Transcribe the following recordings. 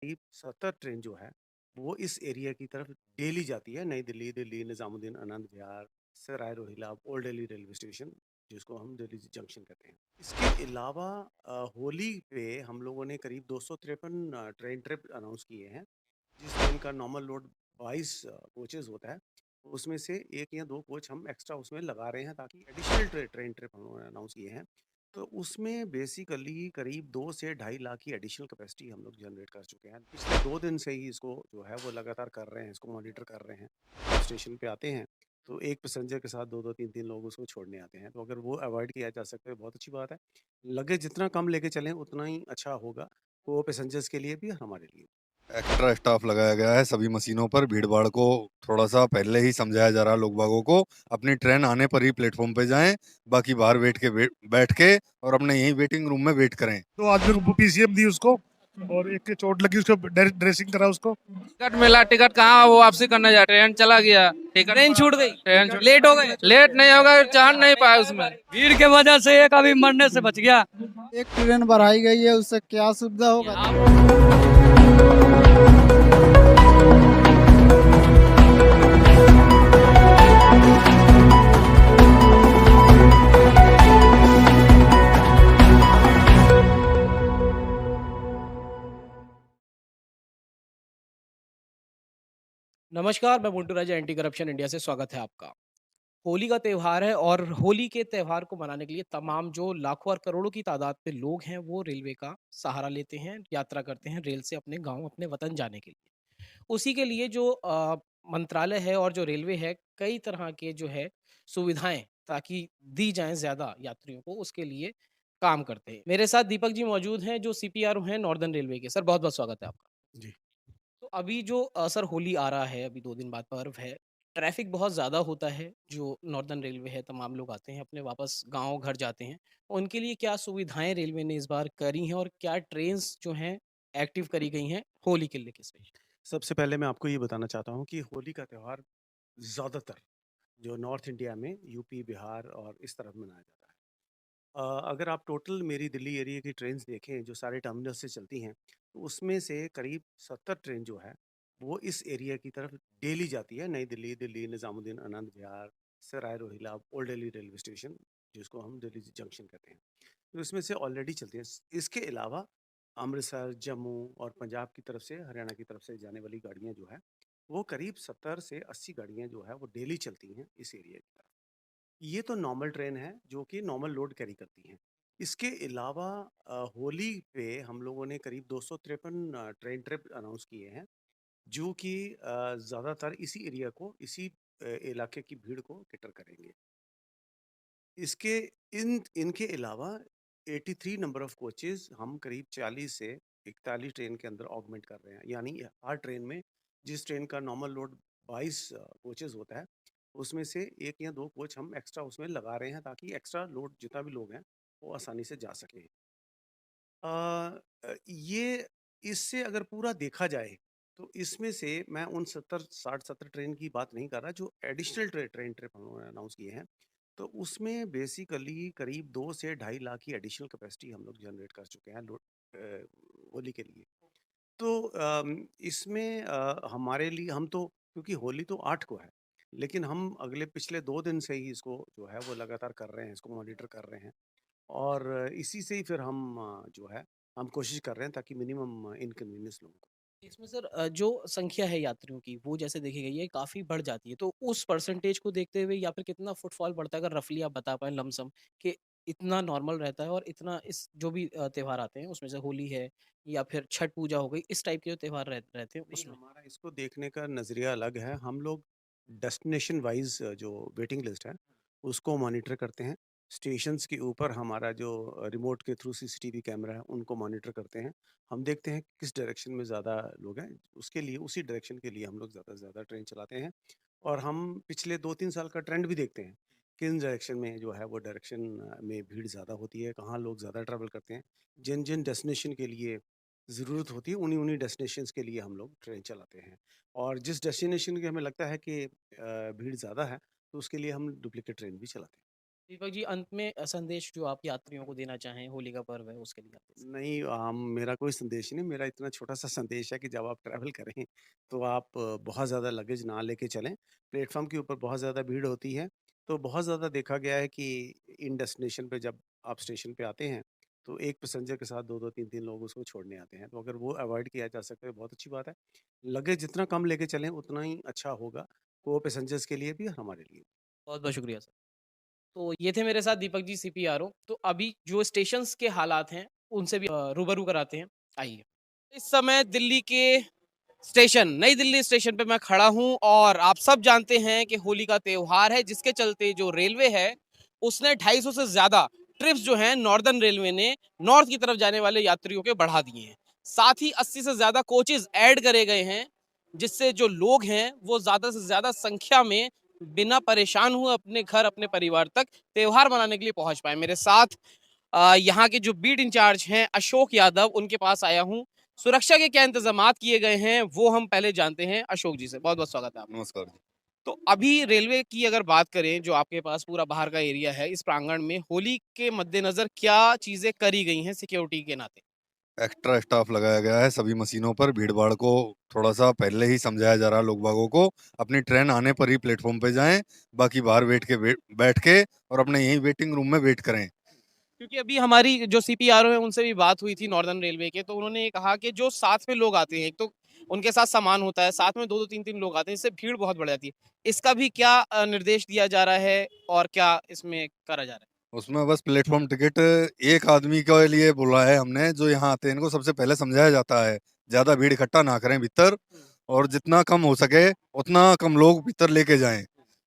करीब 70 ट्रेन जो है, वो इस एरिया की तरफ डेली जाती है। नई Delhi, Delhi, Nizamuddin, Anand Vihar, Sarai Rohilla, old Delhi railway station, जिसको हम दिल्ली जंक्शन कहते हैं। इसके अलावा होली पे हम लोगों ने करीब 253 ट्रेन ट्रिप अनाउंस किए हैं, जिस ट्रेन का नॉर्मल लोड 22 कोचेज़ होता है, उसमें से 1 या 2 कोच हम एक्स्ट्रा उसमें लगा रहे हैं ताकि एडिशनल ट्रेन ट्रिप हम लोगों ने अनाउंस किए हैं। तो उसमें बेसिकली करीब 2 से ढाई लाख की एडिशनल कैपेसिटी हम लोग जनरेट कर चुके हैं। पिछले 2 दिन से ही इसको जो है वो लगातार कर रहे हैं, इसको मॉनिटर कर रहे हैं। स्टेशन पे आते हैं, तो एक पैसेंजर के साथ 2-2 3-3 लोग उसको छोड़ने आते हैं। तो अगर वो अवॉइड किया जा सकता है, बहुत अच्छी बात है। लगेज जितना कम लेके चलें, उतना ही अच्छा होगा, वो पैसेंजर्स के लिए भी, हमारे लिए। एक्स्ट्रा स्टाफ लगाया गया है सभी मशीनों पर। भीड़ भाड़ को थोड़ा सा पहले ही समझाया जा रहा है लोग बागों को, अपनी ट्रेन आने पर ही प्लेटफॉर्म पे जाएं, बाकी बाहर बैठ के और अपने यही वेटिंग रूम में वेट करें। तो आदमी को पीसीएम दी उसको, और एक के चोट लगी, उसको ड्रेसिंग करा उसको। टिकट मिला, टिकट कहाँ वो वापसी करने जा, ट्रेन चला गया, टिकट ट्रेन छूट गई, लेट हो गए, लेट नहीं होगा चढ़ नहीं पाया उसमें। भीड़ के वजह से एक अभी मरने से बच गया। एक ट्रेन बढ़ाई गई है, उससे क्या सुविधा होगा? नमस्कार, मैं मुंटू राजा, एंटी करप्शन इंडिया से स्वागत है आपका। होली का त्योहार है और होली के त्योहार को मनाने के लिए तमाम जो लाखों और करोड़ों की तादाद में लोग हैं, वो रेलवे का सहारा लेते हैं, यात्रा करते हैं रेल से अपने गाँव, अपने वतन जाने के लिए। उसी के लिए जो मंत्रालय है और जो रेलवे है, कई तरह के जो है सुविधाएँ ताकि दी जाएँ ज़्यादा यात्रियों को, उसके लिए काम करते हैं। मेरे साथ दीपक जी मौजूद हैं, जो सीपीआरओ हैं नॉर्दर्न रेलवे के। सर, बहुत-बहुत स्वागत है आपका। जी। तो अभी जो सर होली आ रहा है, अभी 2 दिन बाद पर्व है, ट्रैफ़िक बहुत ज़्यादा होता है, जो नॉर्दर्न रेलवे है, तमाम लोग आते हैं, अपने वापस गाँव, घर जाते हैं। उनके लिए क्या सुविधाएँ रेलवे ने इस बार करी हैं और क्या ट्रेन्स जो हैं, एक्टिव करी गई हैं, होली के लेके स्पेशल? सबसे पहले मैं आपको ये बताना चाहता हूँ कि होली का त्योहार ज़्यादातर जो नॉर्थ इंडिया में यूपी, बिहार और इस तरफ मनाया जाता है। अगर आप टोटल मेरी दिल्ली एरिया की ट्रेन्स देखें जो सारे टर्मिनल से चलती हैं, तो उसमें से करीब 70 ट्रेन जो है, वो इस एरिया की तरफ डेली जाती है। नई Delhi, Delhi, Nizamuddin, Anand Vihar, Sarai Rohilla, old Delhi railway station, जिसको हम दिल्ली जंक्शन कहते हैं। तो इसमें से ऑलरेडी चलती हैं। इसके अलावा अमृतसर, जम्मू और पंजाब की तरफ से, हरियाणा की तरफ से जाने वाली गाड़ियाँ जो हैं, वो करीब 70 से 80 गाड़ियाँ जो है वो डेली चलती हैं इस एरिया की तरफ। ये तो नॉर्मल ट्रेन है जो कि नॉर्मल लोड कैरी करती हैं। इसके अलावा होली पे हम लोगों ने करीब 253 ट्रेन ट्रिप अनाउंस किए हैं, जो कि ज़्यादातर इसी एरिया को, इसी इलाके की भीड़ को कैटर करेंगे। इसके इन इनके अलावा 83 नंबर ऑफ कोचेज़ हम करीब 40 से 41 ट्रेन के अंदर ऑगमेंट कर रहे हैं। यानी हर ट्रेन में, जिस ट्रेन का नॉर्मल लोड 22 कोचेज़ होता है, उसमें से 1 या 2 कोच हम एक्स्ट्रा उसमें लगा रहे हैं ताकि एक्स्ट्रा लोड जितना भी लोग हैं, वो आसानी से जा सकें। ये इससे अगर पूरा देखा जाए, तो इसमें से मैं उन 70 60-70 ट्रेन की बात नहीं कर रहा, जो एडिशनल ट्रेन ट्रिप हम लोगों ने अनाउंस किए हैं। तो उसमें बेसिकली करीब 2 से ढाई लाख की एडिशनल कैपेसिटी हम लोग जनरेट कर चुके हैं होली के लिए। तो इसमें हमारे लिए, हम तो, क्योंकि होली तो 8 को है, लेकिन हम अगले पिछले 2 दिन से ही इसको जो है वो लगातार कर रहे हैं, इसको मॉनिटर कर रहे हैं। और इसी से ही फिर हम जो है, हम कोशिश कर रहे हैं ताकि मिनिमम इनकन्वीनियंस लोगों को। इसमें सर जो संख्या है यात्रियों की, वो जैसे देखी गई है, काफ़ी बढ़ जाती है। तो उस परसेंटेज को देखते हुए या फिर कितना फुटफॉल बढ़ता है, अगर रफली आप बता पाएँ लमसम कि इतना नॉर्मल रहता है और इतना इस जो भी त्योहार आते हैं, उसमें से होली है या फिर छठ पूजा हो गई, इस टाइप के जो त्योहार रहते हैं नहीं, उसमें? हमारा इसको देखने का नज़रिया अलग है। हम लोग डेस्टिनेशन वाइज़ जो वेटिंग लिस्ट है, उसको मॉनिटर करते हैं। स्टेशंस के ऊपर हमारा जो रिमोट के थ्रू सीसीटीवी कैमरा है, उनको मॉनिटर करते हैं। हम देखते हैं किस डायरेक्शन में ज़्यादा लोग हैं, उसके लिए, उसी डायरेक्शन के लिए हम लोग ज़्यादा से ज़्यादा ट्रेन चलाते हैं। और हम पिछले 2-3 साल का ट्रेंड भी देखते हैं, किन डायरेक्शन में जो है वो डायरेक्शन में भीड़ ज़्यादा होती है, कहाँ लोग ज़्यादा ट्रैवल करते हैं। जिन-जिन डेस्टिनेशन के लिए ज़रूरत होती है, उन्हीं-उन्हीं डेस्टिनेशंस के लिए हम लोग ट्रेन चलाते हैं। और जिस डेस्टिनेशन की हमें लगता है कि भीड़ ज़्यादा है, तो उसके लिए हम डुप्लीकेट ट्रेन भी चलाते हैं। दीपक जी, अंत में संदेश जो आप यात्रियों को देना चाहें, होली का पर्व है उसके लिए आप दे सकते नहीं मेरा कोई संदेश नहीं, मेरा इतना छोटा-सा संदेश है कि जब आप ट्रैवल करें, तो आप बहुत ज़्यादा लगेज ना लेके चलें। प्लेटफ़ॉर्म के ऊपर बहुत ज़्यादा भीड़ होती है, तो बहुत ज़्यादा देखा गया है कि इन डेस्टिनेशन पे जब आप स्टेशन पे आते हैं, तो एक पैसेंजर के साथ 2-2 3-3 लोग उसको छोड़ने आते हैं, तो अगर वो अवॉइड किया जा सकता है, बहुत अच्छी बात है। लगेज जितना कम लेके चलें, उतना ही अच्छा होगा, को पैसेंजर्स के लिए भी और हमारे लिए भी। बहुत-बहुत शुक्रिया सर। तो ये थे मेरे साथ दीपक जी सीपीआरओ। तो अभी जो स्टेशंस के हालात हैं, उनसे भी रूबरू कराते हैं। आइए। इस समय दिल्ली के स्टेशन, नई दिल्ली स्टेशन पे मैं खड़ा हूँ और आप सब जानते हैं कि होली का त्योहार है, जिसके चलते जो रेलवे है, उसने 250 से ज़्यादा ट्रिप्स जो हैं नॉर्दर्न रेलवे ने नॉर्थ की तरफ जाने वाले यात्रियों के बढ़ा दिए हैं। साथ ही 80 से ज़्यादा कोचेज़ ऐड करे गए हैं, जिससे जो लोग हैं, वो ज़्यादा से ज़्यादा संख्या में बिना परेशान हुए अपने घर, अपने परिवार तक त्योहार मनाने के लिए पहुँच पाएँ। मेरे साथ यहाँ के जो बीट इंचार्ज हैं अशोक यादव, उनके पास आया हूँ। सुरक्षा के क्या इंतजामात किए गए हैं, वो हम पहले जानते हैं अशोक जी से। बहुत-बहुत स्वागत है आपका। नमस्कार जी। तो अभी रेलवे की अगर बात करें, जो आपके पास पूरा बाहर का एरिया है, इस प्रांगण में होली के मद्देनज़र क्या चीज़ें करी गई हैं सिक्योरिटी के नाते? एक्स्ट्रा स्टाफ लगाया गया है सभी मशीनों पर। भीड़-भाड़ को थोड़ा-सा पहले ही समझाया जा रहा है लोग बागों को, अपनी ट्रेन आने पर ही प्लेटफ़ॉर्म पे जाएँ, बाकी बाहर बैठ के और अपने यहीं वेटिंग रूम में वेट करें। क्योंकि अभी हमारी जो सीपीआरओ है, उनसे भी बात हुई थी नॉर्दर्न रेलवे के, तो उन्होंने ये कहा कि जो साथ में लोग आते हैं, एक तो उनके साथ सामान होता है, साथ में 2-2 3-3 लोग आते हैं, इससे भीड़ बहुत बढ़ जाती है। इसका भी क्या निर्देश दिया जा रहा है और क्या इसमें करा जा रहा है? उसमें बस प्लेटफ़ॉर्म टिकट एक आदमी के लिए बोला है हमने, जो यहाँ आते हैं इनको सबसे पहले समझाया जाता है, ज़्यादा भीड़ इकट्ठा ना करें भीतर और जितना कम हो सके उतना कम लोग भीतर लेके जाएँ।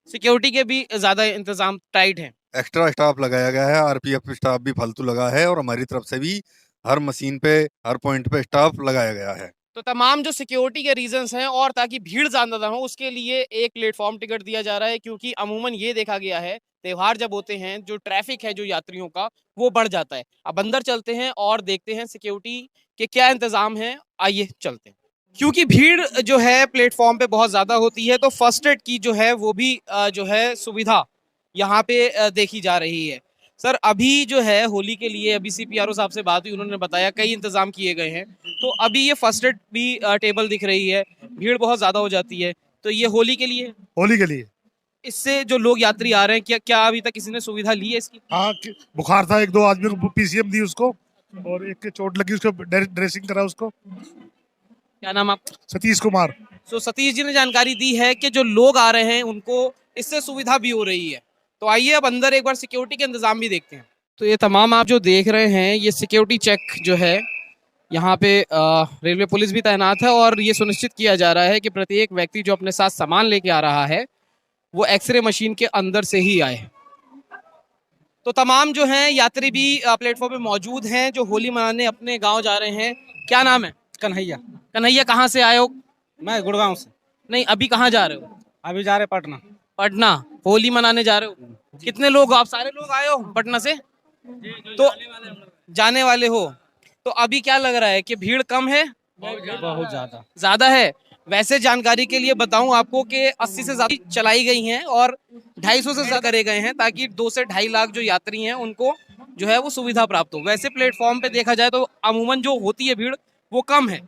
सिक्योरिटी के भी ज़्यादा इंतज़ाम टाइट हैं। एक्स्ट्रा स्टाफ लगाया गया है, आरपीएफ स्टाफ भी फालतू लगा है और हमारी तरफ से भी हर मशीन पे, हर पॉइंट पे स्टाफ लगाया गया है। तो तमाम जो सिक्योरिटी के रीजंस हैं और ताकि भीड़ ज़्यादा ना हो, उसके लिए एक प्लेटफॉर्म टिकट दिया जा रहा है, क्योंकि अमूमन ये देखा गया है त्योहार जब होते हैं, जो ट्रैफिक है जो यात्रियों का, वो बढ़ जाता है। अब अंदर चलते हैं और देखते हैं सिक्योरिटी के क्या इंतजाम हैं। आइए चलते हैं। क्योंकि भीड़ जो है प्लेटफॉर्म पे बहुत ज़्यादा होती है, तो फर्स्ट एड की जो है वो भी जो है सुविधा यहाँ पे देखी जा रही है। सर, अभी जो है होली के लिए अभी सीपीआरओ साहब से बात हुई, उन्होंने बताया कई इंतजाम किए गए हैं। तो अभी ये फर्स्ट एड भी टेबल दिख रही है, भीड़ बहुत ज़्यादा हो जाती है, तो ये होली के लिए है। होली के लिए। इससे जो लोग यात्री आ रहे हैं, क्या क्या अभी तक किसी ने सुविधा ली है इसकी? हाँ, बुखार था, 1-2 आदमी को पीसीएम दी उसको, और एक के चोट लगी, उसको ड्रेसिंग करा उसको। क्या नाम आप? सतीश कुमार। तो सतीश जी ने जानकारी दी है कि जो लोग आ रहे हैं उनको इससे सुविधा भी हो रही है। तो आइए अब अंदर एक बार सिक्योरिटी के इंतजाम भी देखते हैं। तो ये तमाम आप जो देख रहे हैं, ये सिक्योरिटी चेक जो है, यहाँ पे रेलवे पुलिस भी तैनात है और ये सुनिश्चित किया जा रहा है कि प्रत्येक व्यक्ति जो अपने साथ सामान लेके आ रहा है, वो एक्सरे मशीन के अंदर से ही आए। तो तमाम जो हैं यात्री भी प्लेटफॉर्म पे मौजूद हैं, जो होली मनाने अपने गांव जा रहे हैं। क्या नाम है? कन्हैया। कन्हैया, कहाँ से आए हो? मैं गुड़गांव से। नहीं, अभी कहाँ जा रहे हो? अभी जा रहे पटना। पटना होली मनाने जा रहे हो? कितने लोग, आप सारे लोग आए हो पटना से? तो जाने वाले हो, तो अभी क्या लग रहा है कि भीड़ कम है, बहुत ज्यादा। ज्यादा है? वैसे जानकारी के लिए बताऊं आपको कि 80 से ज्यादा चलाई गई हैं और 250 से ज्यादा करे गए हैं, ताकि 2 से 2.5 लाख जो यात्री हैं उनको जो है वो सुविधा प्राप्त हो। वैसे प्लेटफॉर्म पे देखा जाए तो अमूमन जो होती है भीड़, वो कम है।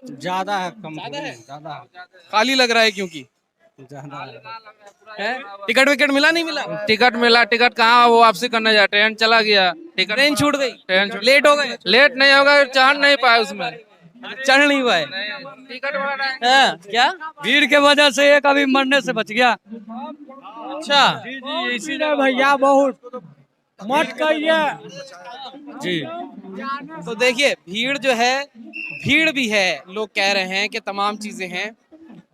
ज्यादा है, कम ज्यादा है? ज्यादा खाली लग रहा है क्योंकि ज्यादा है। टिकट विकेट मिला, नहीं मिला? टिकट मिला, टिकट कहाँ वो वापसी करने जा, ट्रेन चला गया, टिकट ट्रेन छूट गई, लेट हो गए, लेट नहीं होगा, चढ़ नहीं पाए उसमें, चढ़ नहीं पाए। टिकट वाला हाँ, क्या? भीड़ के वजह से एक अभी मरने से बच गया। अच्छा, इसीलिए भैया बहुत मत कहिए जी। तो देखिए भीड़ जो है, भीड़ भी है, लोग कह रहे हैं कि तमाम चीजें हैं।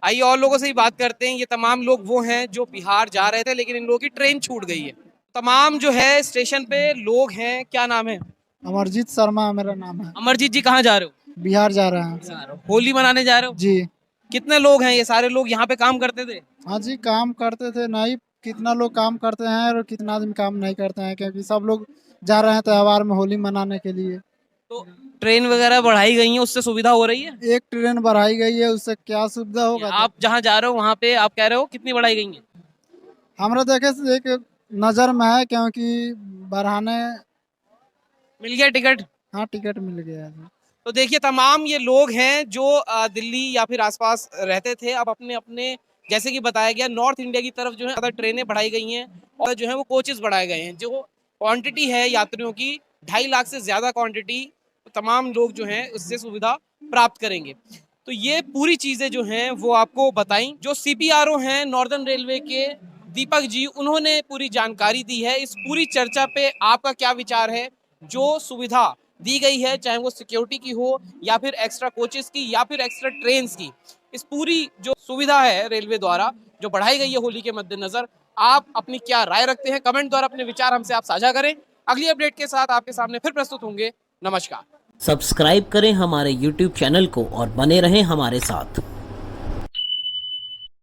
आइए और लोगों से ही बात करते हैं। ये तमाम लोग वो हैं जो बिहार जा रहे थे, लेकिन इन लोगों की ट्रेन छूट गई है। तमाम जो है स्टेशन पे लोग हैं। क्या नाम है? अमरजीत शर्मा मेरा नाम है। अमरजीत जी, कहाँ जा रहे हो? बिहार जा रहे हैं होली मनाने जा रहे हो? जी। कितने लोग हैं? ये सारे लोग यहाँ पे काम करते थे? हाँ जी, काम करते थे। नहीं, कितना लोग काम करते हैं और कितना आदमी काम नहीं करते हैं, क्योंकि सब लोग जा रहे हैं त्योहार में होली मनाने के लिए। तो ट्रेन वगैरह बढ़ाई गई है, उससे सुविधा हो रही है? एक ट्रेन बढ़ाई गई है, उससे क्या सुविधा होगा? आप जहाँ जा रहे हो वहाँ पे आप कह रहे हो कितनी बढ़ाई गई है? हमरा देखे से एक नज़र में है, क्योंकि बढ़ाने। मिल गया टिकट? हाँ, टिकट मिल गया है। तो देखिए तमाम ये लोग हैं जो दिल्ली या फिर आसपास रहते थे, अब अपने अपने जैसे कि बताया गया नॉर्थ इंडिया की तरफ जो है ज़्यादा ट्रेनें बढ़ाई गई हैं और जो है वो कोचेस बढ़ाए गए हैं। जो क्वांटिटी है यात्रियों की 2.5 लाख से ज़्यादा क्वांटिटी, तमाम लोग जो हैं उससे सुविधा प्राप्त करेंगे। तो ये पूरी चीज़ें जो हैं वो आपको बताई। जो CPRO हैं नॉर्दर्न रेलवे के दीपक जी, उन्होंने पूरी जानकारी दी है। इस पूरी चर्चा पे आपका क्या विचार है? जो सुविधा दी गई है, चाहे वो सिक्योरिटी की हो या फिर एक्स्ट्रा कोचेस की या फिर एक्स्ट्रा ट्रेन्स की, इस पूरी जो सुविधा है रेलवे द्वारा जो बढ़ाई गई है होली के मद्देनजर, आप अपनी क्या राय रखते हैं? कमेंट द्वारा अपने विचार हमसे आप साझा करें। अगली अपडेट के साथ आपके सामने फिर प्रस्तुत होंगे। नमस्कार। सब्सक्राइब करें हमारे YouTube चैनल को और बने रहें हमारे साथ।